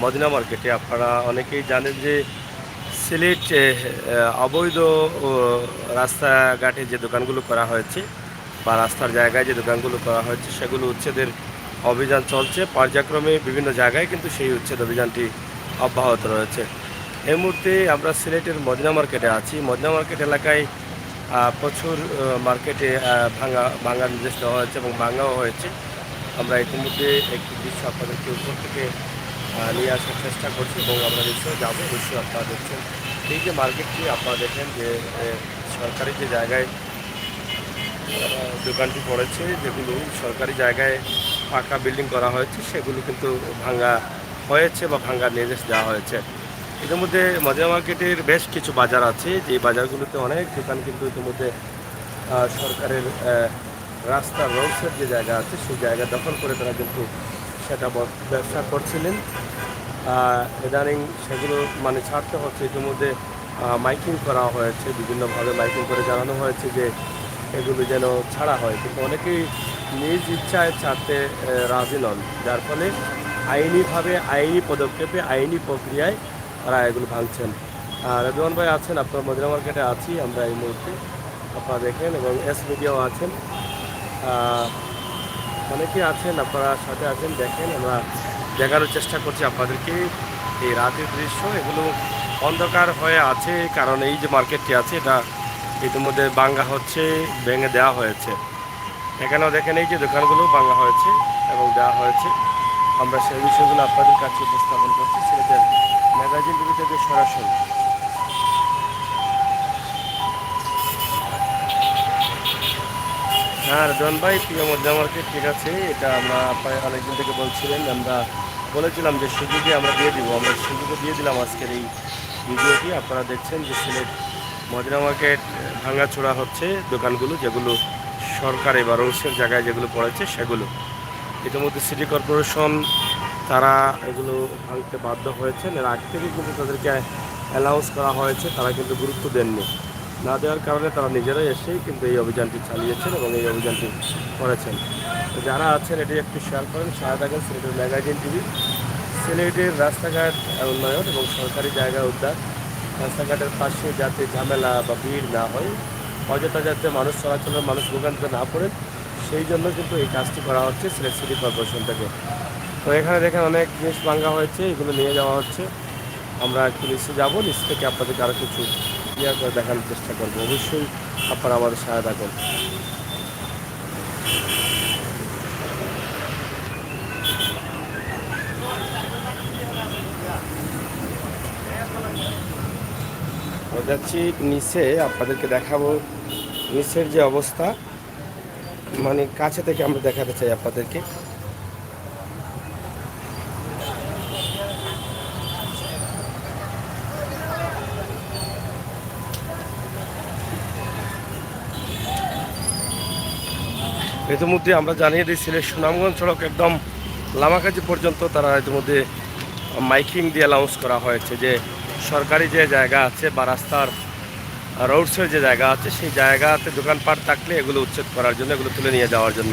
Medina মার্কেটে। আপনারা অনেকেই জানেন যে সিলেট অবৈধ ও রাস্তাঘাটে যে দোকানগুলো করা হয়েছে বা রাস্তার জায়গায় যে দোকানগুলো করা হয়েছে সেগুলো উচ্ছেদের অভিযান চলছে। পর্যায়ক্রমে বিভিন্ন জায়গায় কিন্তু সেই উচ্ছেদ অভিযানটি অব্যাহত রয়েছে। এই মুহূর্তে আমরা সিলেটের মদিনা মার্কেটে আছি। মদিনা মার্কেট এলাকায় প্রচুর মার্কেটে ভাঙার নির্দেশ দেওয়া হয়েছে এবং ভাঙাও হয়েছে। আমরা ইতিমধ্যে একটি দৃশ্য আপনাদেরকে উপর থেকে নিয়ে আসার চেষ্টা করছি এবং আমরা নিশ্চয়ই যাবো। নিশ্চয়ই আপনারা দেখছেন এই যে মার্কেটটি, আপনারা দেখেন যে সরকারি যে জায়গায় দোকানটি পড়েছে, যেগুলো সরকারি জায়গায় পাকা বিল্ডিং করা হয়েছে সেগুলো কিন্তু ভাঙা হয়েছে বা ভাঙার নির্দেশ দেওয়া হয়েছে। ইতিমধ্যে মদিনা মার্কেটের বেশ কিছু বাজার আছে, যে বাজারগুলোতে অনেক দোকান কিন্তু ইতিমধ্যে সরকারের রাস্তার রোডসের যে জায়গা আছে সেই জায়গা দখল করে তারা কিন্তু সেটা ব্যবসা করছিলেন। ইদানিং সেগুলো মানে ছাড়তে হচ্ছে। ইতিমধ্যে মাইকিং করা হয়েছে, বিভিন্নভাবে মাইকিং করে জানানো হয়েছে যে এগুলো যেন ছাড়া হয়, কিন্তু অনেকেই নিজ ইচ্ছায় ছাড়তে রাজি নন, যার ফলে আইনিভাবে আইনি পদক্ষেপে আইনি প্রক্রিয়ায় তারা এগুলো ভাঙছেন। রবিমান ভাই আছেন, আপনার মদিনা মার্কেটে আছি আমরা এই মুহূর্তে, আপনারা দেখেন, এবং এস মিডিয়াও আছেন, অনেকেই আছেন, আপনারা সাথে আছেন। দেখেন, আমরা দেখানোর চেষ্টা করছি আপনাদেরকে এই রাতের দৃশ্য। এগুলো অন্ধকার হয়ে আছে কারণ এই যে মার্কেটটি আছে এটা ইতিমধ্যে ভাঙা হচ্ছে, ভেঙে দেওয়া হয়েছে। এখানেও দেখেন এই যে দোকানগুলো ভাঙা হয়েছে এবং দেওয়া হয়েছে। আমরা সেই বিষয়গুলো আপনাদের কাছে উপস্থাপন করছি সিলেটের ম্যাগাজিন টিভি থেকে সরাসরি। হ্যাঁ জন ভাই, প্রিয় মদিনা মার্কেট, ঠিক আছে, এটা আমরা আপনার অনেকদিন থেকে বলছিলেন, আমরা বলেছিলাম যে সুযোগে আমরা দিয়ে দিব, আমরা সুযোগে দিয়ে দিলাম আজকের এই ভিডিওটি। আপনারা দেখছেন যে সিলেট মদিনা মার্কেট ভাঙাচোরা হচ্ছে দোকানগুলো, যেগুলো সরকারি বা রোডসের জায়গায় যেগুলো পড়েছে সেগুলো। ইতিমধ্যে সিটি কর্পোরেশন তারা এগুলো ভাঙতে বাধ্য হয়েছেন। এর আগ থেকে কিন্তু তাদেরকে অ্যালাউন্স করা হয়েছে, তারা কিন্তু গুরুত্ব দেননি। না দেওয়ার কারণে তারা নিজেরাই এসেই কিন্তু এই অভিযানটি চালিয়েছেন এবং এই অভিযানটি করেছেন। তো যারা আছেন এটি একটু শেয়ার করেন, সারা থাকেন সিলেটের ম্যাগাজিন টিভি। সিলেটের রাস্তাঘাট উন্নয়ন এবং সরকারি জায়গা উদ্ধার, রাস্তাঘাটের পাশে যাতে ঝামেলা বা ভিড় না হয়, অযথা যাতে মানুষ চলাচলের মানুষ ভোগান্তিতে না পড়েন, সেই জন্য কিন্তু এই কাজটি করা হচ্ছে সিলেট সিটি কর্পোরেশন থেকে। তো এখানে দেখেন অনেক জিনিস ভাঙা হয়েছে, এগুলো নিয়ে যাওয়া হচ্ছে। আমরা একটু নিচে যাবো, নিচ থেকে আপনাদেরকে আরও কিছু ক্লিয়ার করে দেখানোর চেষ্টা করবো। অবশ্যই আপনারা আমাদের সহায়তা করুন। যাচ্ছি নিচে, আপনাদেরকে দেখাবো নিচের যে অবস্থা, মানে কাছে থেকে আমরা দেখাতে চাই আপনাদেরকে। ইতিমধ্যে আমরা জানিয়ে দিই সিলেট সুনামগঞ্জ সড়ক একদম লামাকাজি পর্যন্ত তারা ইতিমধ্যে মাইকিং দিয়ে অ্যানাউন্স করা হয়েছে যে সরকারি যে জায়গা আছে বা রাস্তার রোডসের যে জায়গা আছে সেই জায়গাতে দোকানপাট থাকলে এগুলো উচ্ছেদ করার জন্য, এগুলো তুলে নিয়ে যাওয়ার জন্য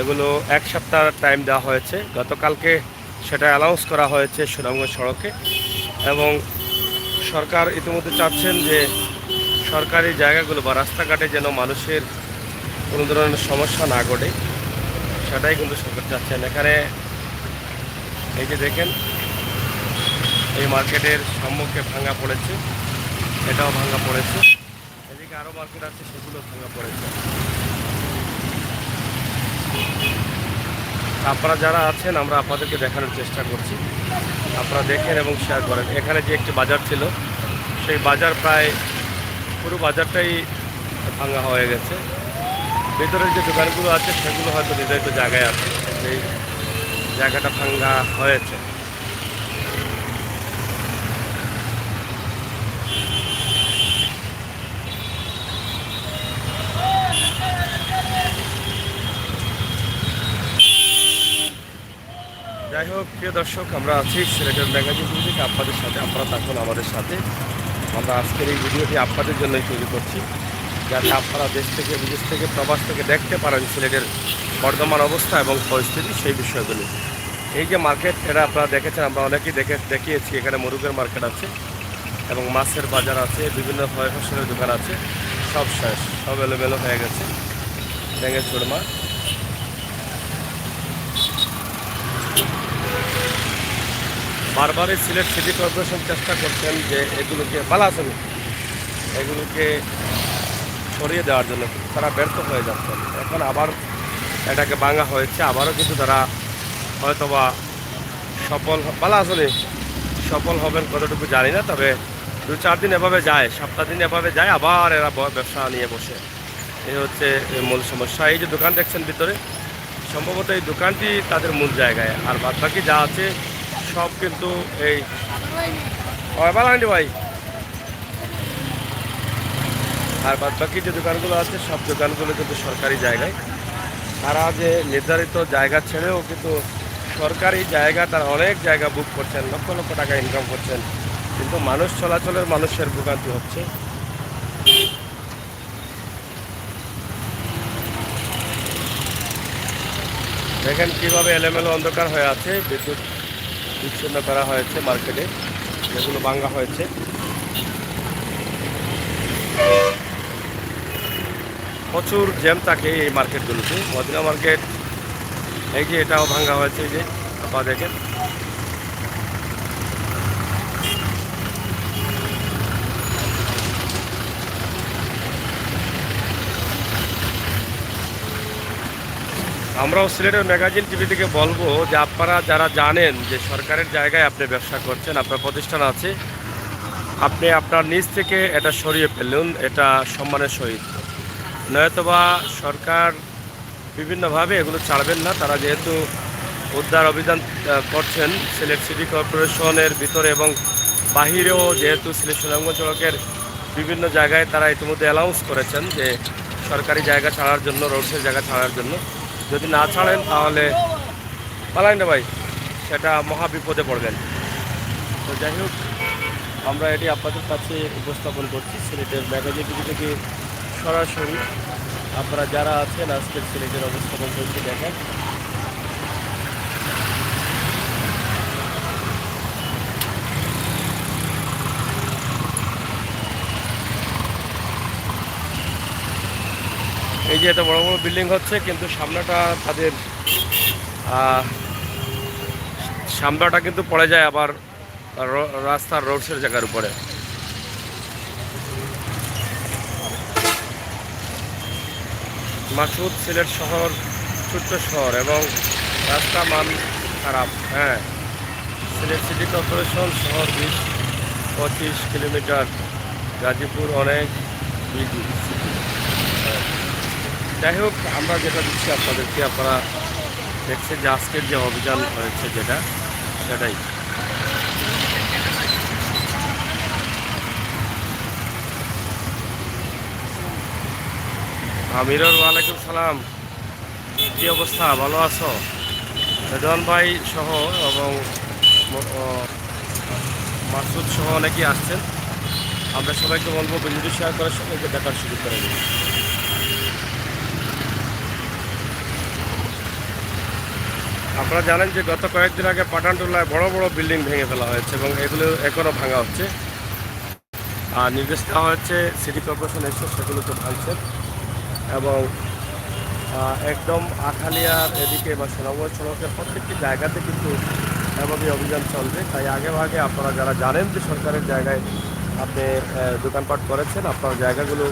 এগুলো 1 সপ্তাহ টাইম দেওয়া হয়েছে। গতকালকে সেটা অ্যানাউন্স করা হয়েছে সুনামগঞ্জ সড়কে, এবং সরকার ইতিমধ্যে চাচ্ছেন যে সরকারি জায়গাগুলো বা রাস্তাঘাটে যেন মানুষের কোনো ধরনের সমস্যা না ঘটে, সেটাই কিন্তু সরকার চাচ্ছেন। এখানে এই যে দেখেন এই মার্কেটের সম্মুখে ভাঙা পড়েছে, এটাও ভাঙা পড়েছে, এদিকে আরও মার্কেট আছে সেগুলো ভাঙা পড়েছে। আপনারা যারা আছেন আমরা আপনাদেরকে দেখানোর চেষ্টা করছি, আপনারা দেখেন এবং শেয়ার করেন। এখানে যে একটি বাজার ছিল সেই বাজার প্রায় পুরো বাজারটাই ভাঙা হয়ে গেছে। ভেতরের যে দোকানগুলো আছে সেগুলো হয়তো নির্ধারিত জায়গায় আছে, সেই জায়গাটা ভাঙা হয়েছে। যাই হোক, প্রিয় দর্শক, আমরা আছি সিলেটের ম্যাগাজিন থেকে আপনাদের সাথে, আপনারা থাকুন আমাদের সাথে। আমরা আজকের এই ভিডিওটি আপনাদের জন্যই তৈরি করছি, যাতে আপনারা দেশ থেকে বিদেশ থেকে প্রবাস থেকে দেখতে পারেন সিলেটের বর্তমান অবস্থা এবং পরিস্থিতি, সেই বিষয়গুলি। এই যে মার্কেট, এটা আপনারা দেখেছেন, আমরা অনেকেই দেখিয়েছি। এখানে মুরগের মার্কেট আছে এবং মাছের বাজার আছে, বিভিন্ন ফল ফসলের দোকান আছে। সব শেষ, সব এলোমেলো হয়ে গেছে। ভেঙে চুরমা। বারবারই সিলেট সিটি কর্পোরেশন চেষ্টা করছেন যে এগুলোকে এগুলোকে সরিয়ে দেওয়ার জন্য, তারা ব্যর্থ হয়ে যাচ্ছেন। এখন আবার এটাকে ভাঙা হয়েছে, আবারও কিন্তু তারা হয়তোবা সফল হবেন কতটুকু জানি না। তবে 2-4 দিন এভাবে যায়, সপ্তাহ দিন এভাবে যায়, আবার এরা ব্যবসা নিয়ে বসে। এই হচ্ছে মূল সমস্যা। এই যে দোকান দেখছেন ভিতরে, সম্ভবত এই দোকানটি তাদের মূল জায়গায়, আর বাদ বাকি যা আছে সব কিন্তু এই ভাই, আর বাদ বাকি যে দোকানগুলো আছে সব দোকানগুলো কিন্তু সরকারি জায়গায়। তারা যে নির্ধারিত জায়গা ছেড়েও কিন্তু সরকারি জায়গা, তারা অনেক জায়গা বুক করছেন, লক্ষ লক্ষ টাকা ইনকাম করছেন, কিন্তু মানুষ চলাচলের মানুষের ভোগান্তি হচ্ছে। দেখেন কীভাবে এলোমেলো অন্ধকার হয়ে আছে। বিদ্যুৎ বিচ্ছিন্ন করা হয়েছে মার্কেটে, যেগুলো ভাঙা হয়েছে। প্রচুর জ্যাম থাকে এই মার্কেটগুলোতে। মদিনা মার্কেট, এই যে এটাও ভাঙা হয়েছে, এই যে আপনারা দেখেন। আমরাও সিলেটের ম্যাগাজিন টিভি থেকে বলবো যে আপনারা যারা জানেন যে সরকারের জায়গায় আপনি ব্যবসা করছেন, আপনার প্রতিষ্ঠান আছে, আপনি আপনার নিজ থেকে এটা সরিয়ে ফেলুন, এটা সম্মানের সহিত। নয়তোবা সরকার বিভিন্নভাবে এগুলো ছাড়বেন না। তারা যেহেতু উদ্ধার অভিযান করছেন সিলেট সিটি কর্পোরেশনের ভিতরে এবং বাহিরেও, যেহেতু সিলেট সুনামগঞ্জ সড়কের বিভিন্ন জায়গায় তারা ইতিমধ্যে অ্যানাউন্স করেছেন যে সরকারি জায়গা ছাড়ার জন্য, রোডসের জায়গা ছাড়ার জন্য। যদি না ছাড়েন তাহলে পালাইন না ভাই, সেটা মহা বিপদে পড়বেন। তো যাই হোক, আমরা এটি আপনাদের কাছে উপস্থাপন করছি সিলেটের ম্যাগাজিন টিভি থেকে সরাসরি। আপনারা যারা আছেন আজকের সিলেটের অবস্থাপন করতে দেখেন। এই যে এত বড় বড় বিল্ডিং হচ্ছে, কিন্তু সামনাটা কিন্তু পড়ে যায় আবার রাস্তার রোডসের জায়গার উপরে। মাসুদ সিলেট শহর ছোট্ট শহর এবং রাস্তা মান খারাপ। হ্যাঁ, সিলেট সিটি কর্পোরেশন শহর 20-25 কিলোমিটার, গাজীপুর অনেক বিজি। যাই হোক, আমরা যেটা দিচ্ছি আপনাদেরকে, আপনারা দেখছেন যে আজকের যে অভিযান হয়েছে সেটাই। আমিরুর, ওয়ালাইকুম সালাম। কী অবস্থা, ভালো আছো? রেদওয়ান ভাই সহ এবং মাসুদ সহ অনেকেই আসছেন। আমরা সবাইকে বলবো ভিডিও শেয়ার করার সবাইকে দেখার সুযোগ করে দিন। আপনারা জানেন যে গত কয়েকদিন আগে পাঠানটুলায় বড় বড় বিল্ডিং ভেঙে ফেলা হয়েছে এবং এগুলো এখনও ভাঙা হচ্ছে। আর নির্দেশ দেওয়া হয়েছে সিটি কর্পোরেশন এসে সেগুলোকে ভাঙছে এবং একদম আখালিয়ার এদিকে বা সুনামগঞ্জ সড়কের প্রত্যেকটি জায়গাতে কিন্তু এভাবে অভিযান চলবে। তাই আগে ভাগে আপনারা যারা জানেন যে সরকারের জায়গায় আপনি দোকানপাট করেছেন, আপনার জায়গাগুলো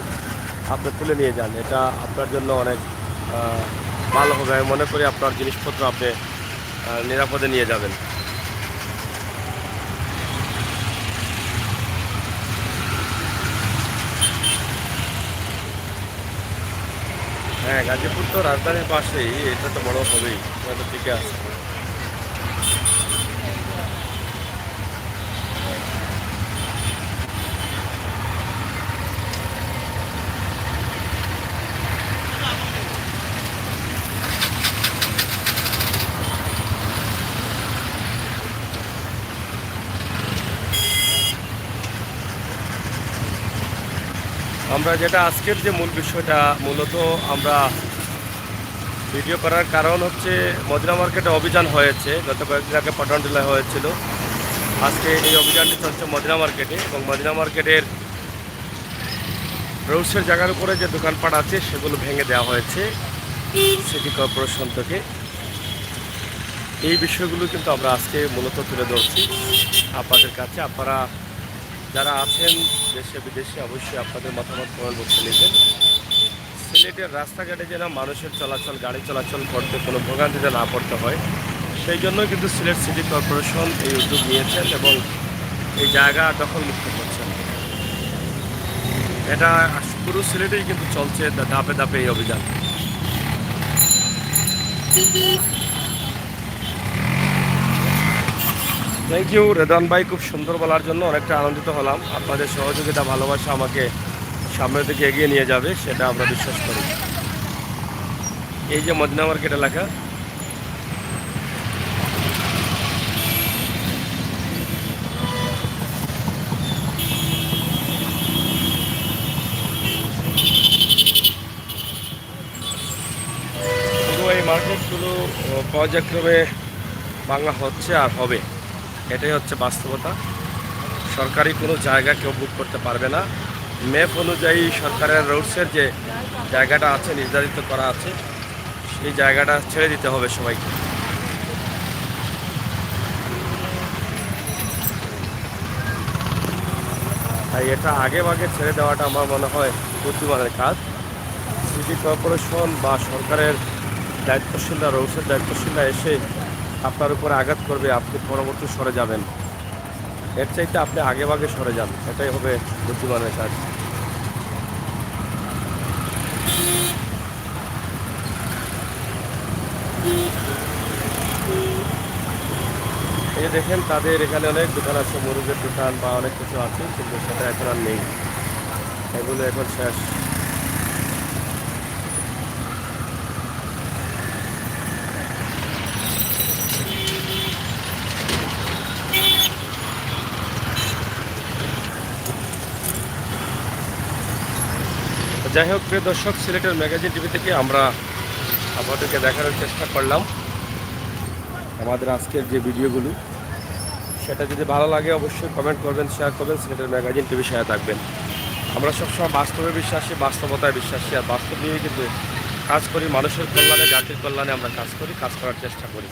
আপনি তুলে নিয়ে যান। এটা আপনার জন্য অনেক ভালো হবে। আমি মনে করি আপনার জিনিসপত্র আপনি নিরাপদে নিয়ে যাবেন। হ্যাঁ, গাজীপুর তো রাজধানীর পাশেই, এটা তো বড় হবেই, এটা তো ঠিকই আছে। আমরা যেটা আজকের যে মূল বিষয়টা, মূলত আমরা ভিডিও করার কারণ হচ্ছে মদিনা মার্কেটে অভিযান হয়েছে, গত কয়েকদিন আগে পটনটিলায় হয়েছিল। আজকে এই অভিযানটি চলছে মদিনা মার্কেটে, এবং মদিনা মার্কেটের রোডসের জায়গার উপরে যে দোকানপাট আছে সেগুলো ভেঙে দেওয়া হয়েছে সিটি কর্পোরেশন থেকে। এই বিষয়গুলো কিন্তু আমরা আজকে মূলত তুলে ধরছি আপনাদের কাছে। আপনারা যারা আছেন দেশে বিদেশে অবশ্যই আপনাদের মতামত কমেন্ট বক্সে লিখবেন। সিলেটের রাস্তাঘাটে যেন মানুষের চলাচল, গাড়ি চলাচল করতে কোনো ভোগান্তিতে না পড়তে হয়, সেই জন্যই কিন্তু সিলেট সিটি কর্পোরেশন এই উদ্যোগ নিয়েছেন এবং এই জায়গা দখলমুক্ত করছেন। এটা পুরো সিলেটেই কিন্তু চলছে ধাপে ধাপে এই অভিযান। থ্যাংক ইউ রেদান ভাই, খুব সুন্দর বলার জন্য অনেকটা আনন্দিত হলাম। আপনাদের সহযোগিতা, ভালোবাসা আমাকে সামনের দিকে এগিয়ে নিয়ে যাবে, সেটা আমরা বিশ্বাস করি। এই যে মদিনা মার্কেট এলাকা, পুরো এই মার্কেটগুলো পর্যায়ক্রমে ভাঙা হচ্ছে আর হবে, এটাই হচ্ছে বাস্তবতা। সরকারি কোনো জায়গা কেউ বুক করতে পারবে না। ম্যাপ অনুযায়ী সরকারের রোডসের যে জায়গাটা আছে, নির্ধারিত করা আছে, সেই জায়গাটা ছেড়ে দিতে হবে সবাইকে। তাই এটা আগে ভাগে ছেড়ে দেওয়াটা আমার মনে হয় বুদ্ধিমানের কাজ। সিটি কর্পোরেশন বা সরকারের দায়িত্বশীলরা, রোডসের দায়িত্বশীলরা এসে আপনার উপরে আঘাত করবে, আপনি পরবর্তী সরে যাবেন। এর চাইতে আপনি আগে ভাগে সরে যান, এটাই হবে বুদ্ধিমানের কাজ। এই যে দেখেন, তাদের এখানে অনেক দোকান আছে, মুরগের দোকান বা অনেক কিছু আছে, কিন্তু সেটা এখন আর নেই, এগুলো এখন শেষ। যাই হোক, প্রিয় দর্শক, সিলেটের ম্যাগাজিন টিভি থেকে আমরা আপনাদেরকে দেখানোর চেষ্টা করলাম আমাদের আজকের যে ভিডিওগুলো। সেটা যদি ভালো লাগে অবশ্যই কমেন্ট করবেন, শেয়ার করবেন। সিলেটের ম্যাগাজিন টিভি সাথে থাকবেন। আমরা সবসময় বাস্তবে বিশ্বাসী, বাস্তবতায় বিশ্বাসী, আর বাস্তব নিয়েই কিন্তু কাজ করি। মানুষের কল্যাণে, জাতির কল্যাণে আমরা কাজ করি, কাজ করার চেষ্টা করি।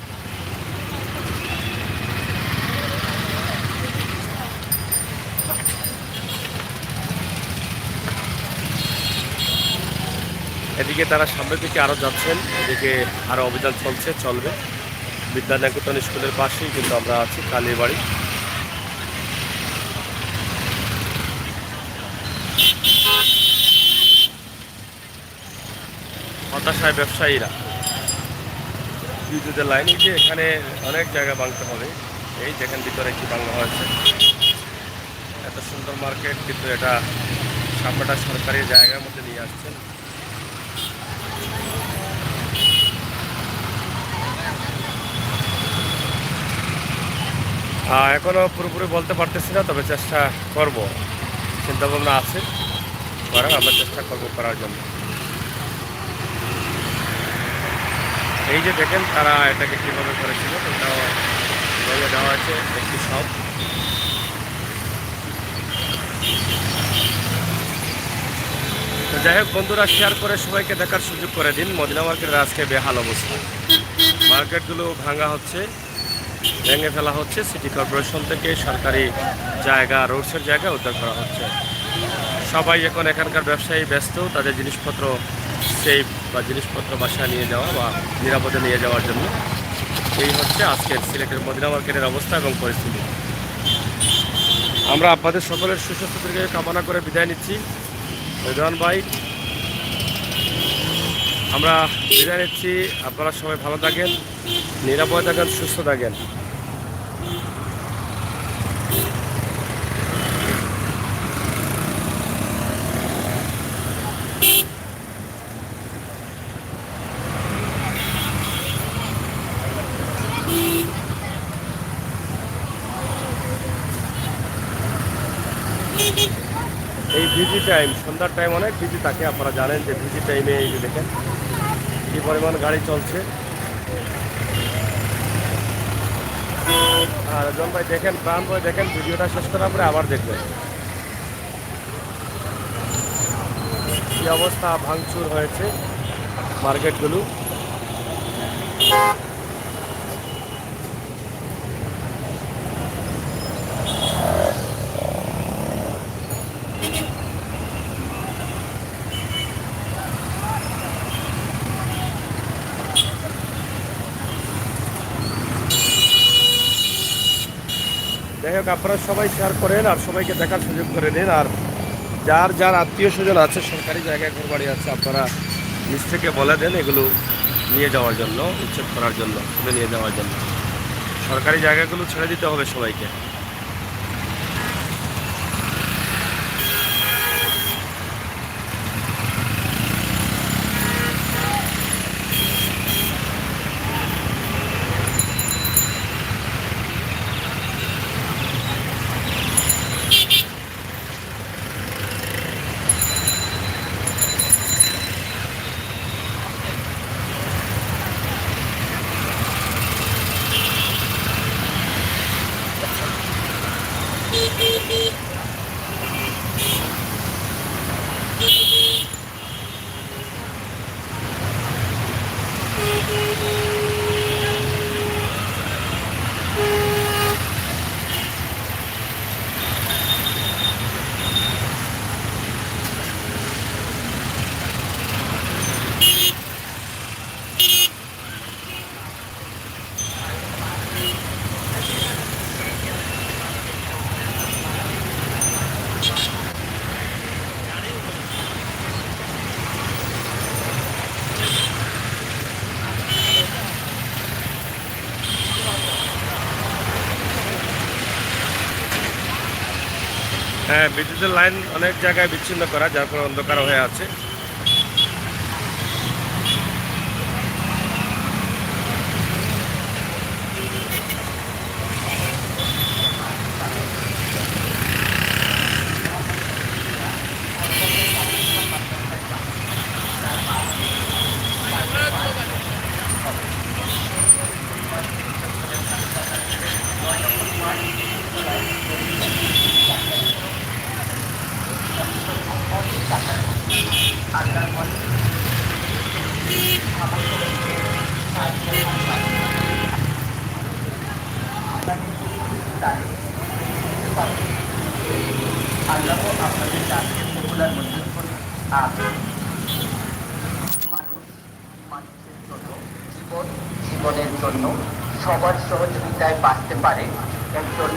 এদিকে তারা সামনের দিকে আরও যাচ্ছেন, এদিকে আরও অভিযান চলবে। বিদ্যানিকেতন স্কুলের পাশেই কিন্তু আমরা আছি, কালীবাড়ি। হতাশায় ব্যবসায়ীরা, বিদ্যুতের লাইন, যে এখানে অনেক জায়গা ভাঙতে হবে। এই দেখেন ভিতরে কি ভাঙা হয়েছে। এত সুন্দর মার্কেট, কিন্তু এটা সামনেটা সরকারি জায়গার মধ্যে নিয়ে আসছেন। এখনও পুরোপুরি বলতে পারতেছি না, তবে চেষ্টা করব, চিন্তাভাবনা আছে করার, আমরা চেষ্টা করব করার জন্য। এই যে দেখেন তারা এটাকে কীভাবে করেছিল, এটাও বলে দেওয়া আছে একটি সব। তো যাই হোক বন্ধুরা, শেয়ার করে সবাইকে দেখার সুযোগ করে দিন। মদিনা মার্কেটের আজকে বেহাল অবস্থা, মার্কেটগুলো ভাঙা হচ্ছে, ভেঙে ফেলা হচ্ছে। সিটি কর্পোরেশন থেকে সরকারি জায়গা, রোডসের জায়গা উদ্ধার করা হচ্ছে। সবাই এখন এখানকার ব্যবসায়ী ব্যস্ত তাদের জিনিসপত্র সেফ বা জিনিসপত্র বাসায় নিয়ে যাওয়া বা নিরাপদে নিয়ে যাওয়ার জন্য। এই হচ্ছে আজকের সিলেটের মদিনা মার্কেটের অবস্থা এবং পরিস্থিতি। আমরা আপনাদের সকলের সুস্বাস্থ্যকে কামনা করে বিদায় নিচ্ছি। রেদওয়ান ভাই, আমরা বিদায় নিচ্ছি। আপনারা সবাই ভালো থাকেন, নিরাপদে থাকেন, সুস্থ থাকেন। এই ভিজি টাইম, সন্ধ্যার টাইম অনেক ভিজি থাকে, আপনারা জানেন যে ভিজি টাইমে এই যে দেখেন কি পরিমাণ গাড়ি চলছে। আর জন ভাই দেখেন, প্রাণ ভাই দেখেন, ভিডিওটা শেষ করার পরে আবার দেখবেন কি অবস্থা, ভাঙচুর হয়েছে মার্কেটগুলো। যাই হোক, আপনারা সবাই শেয়ার করেন আর সবাইকে দেখার সুযোগ করে দিন। আর যার যার আত্মীয় স্বজন আছে, সরকারি জায়গায় ঘরবাড়ি আছে, আপনারা নিজ থেকে বলে দেন এগুলো নিয়ে যাওয়ার জন্য, উচ্ছেদ করার জন্য, তুলে নিয়ে যাওয়ার জন্য। সরকারি জায়গাগুলো ছেড়ে দিতে হবে সবাইকে। হ্যাঁ, বিদ্যুতের লাইন অনেক জায়গায় বিচ্ছিন্ন করা, যার ফলে অন্ধকার হয়ে আছে। জীবনের জন্য সবার সহযোগিতায় বাঁচতে পারে একজন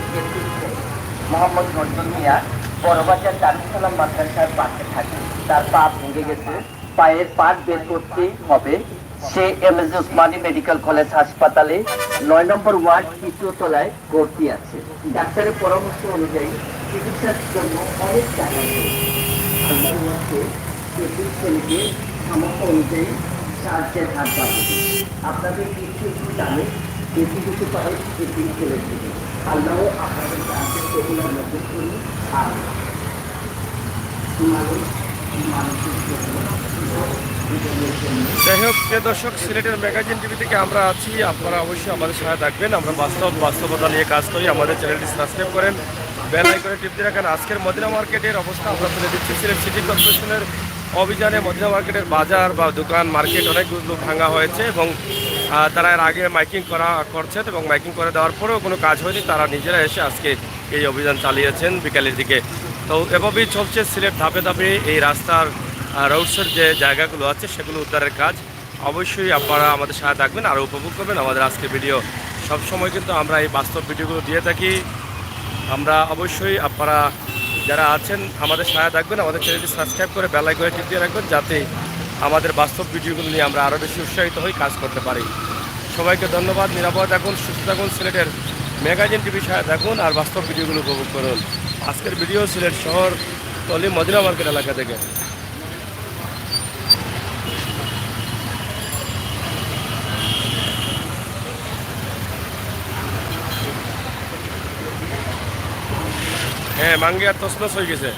মোহাম্মদ নজরুল মিয়া বড়বাজার দারুল সালাম মাদ্রাসার পাশে থাকে। তার পা ভেঙে গেছে, পায়ের পাট বের করতে হবে। সে এমএস ওসমানী মেডিকেল কলেজ হাসপাতালে 9 নম্বর ওয়ার্ড 3য় তলায় ভর্তি আছে। ডাক্তারের পরামর্শ অনুযায়ী চিকিৎসার জন্য অনেক টাকা সামর্থ্য অনুযায়ী সাহায্যের হাত বাড়বে। আপনাদের কিছু জানে, বেশি কিছু পারে বেশি চলে যাবে। আল্লাহ আপনাদের সাহায্যের প্রতিবার নজর করি। আর যাই হোক, প্রিয় দর্শক, সিলেটের ম্যাগাজিন টিভি থেকে আমরা আছি। আপনারা অবশ্যই আমাদের সাথে থাকবেন। আমরা বাস্তবতা নিয়ে কাজ করি। আমাদের চ্যানেলটি সাবস্ক্রাইব করেন, বেল আইকনে টিপ দিয়ে রাখেন। আজকের মদিনা মার্কেটের অবস্থা আমরা তুলে দিচ্ছি। সিলেট সিটি কর্পোরেশনের অভিযানে মদিনা মার্কেটের বাজার বা দোকান মার্কেট অনেকগুলো ভাঙা হয়েছে এবং তারা এর আগে মাইকিং করছেন এবং মাইকিং করে দেওয়ার পরেও কোনো কাজ হয়নি। তারা নিজেরা এসে আজকে এই অভিযান চালিয়েছেন বিকালের দিকে। তো এভাবেই চলছে সিলেট ধাপে ধাপে এই রাস্তার রোডসের যে জায়গাগুলো আছে সেগুলো উদ্ধারের কাজ। অবশ্যই আপনারা আমাদের সাথে থাকবেন আর উপভোগ করবেন আমাদের আজকের ভিডিও। সবসময় কিন্তু আমরা এই বাস্তব ভিডিওগুলো দিয়ে থাকি। আমরা অবশ্যই আপনারা যারা আছেন আমাদের সাথে থাকবেন, আমাদের চ্যানেলটি সাবস্ক্রাইব করে বেল আইকনে টিপ দিয়ে রাখবেন, যাতে আমাদের বাস্তব ভিডিওগুলো নিয়ে আমরা আরও বেশি উৎসাহিত হই, কাজ করতে পারি। সবাইকে ধন্যবাদ। নিরাপদ থাকুন, সুস্থ থাকুন। সিলেটের ম্যাগাজিন টিভির সাথে থাকুন আর বাস্তব ভিডিওগুলো উপভোগ করুন। আজকের ভিডিও সিলেট শহর টলি মদিনা মার্কেট এলাকা থেকে। হ্যাঁ, মাঙ্গি আর তসনস হয়ে গেছে।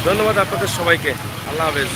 ধন্যবাদ আপনাদের সবাইকে। আল্লাহ হাফেজ।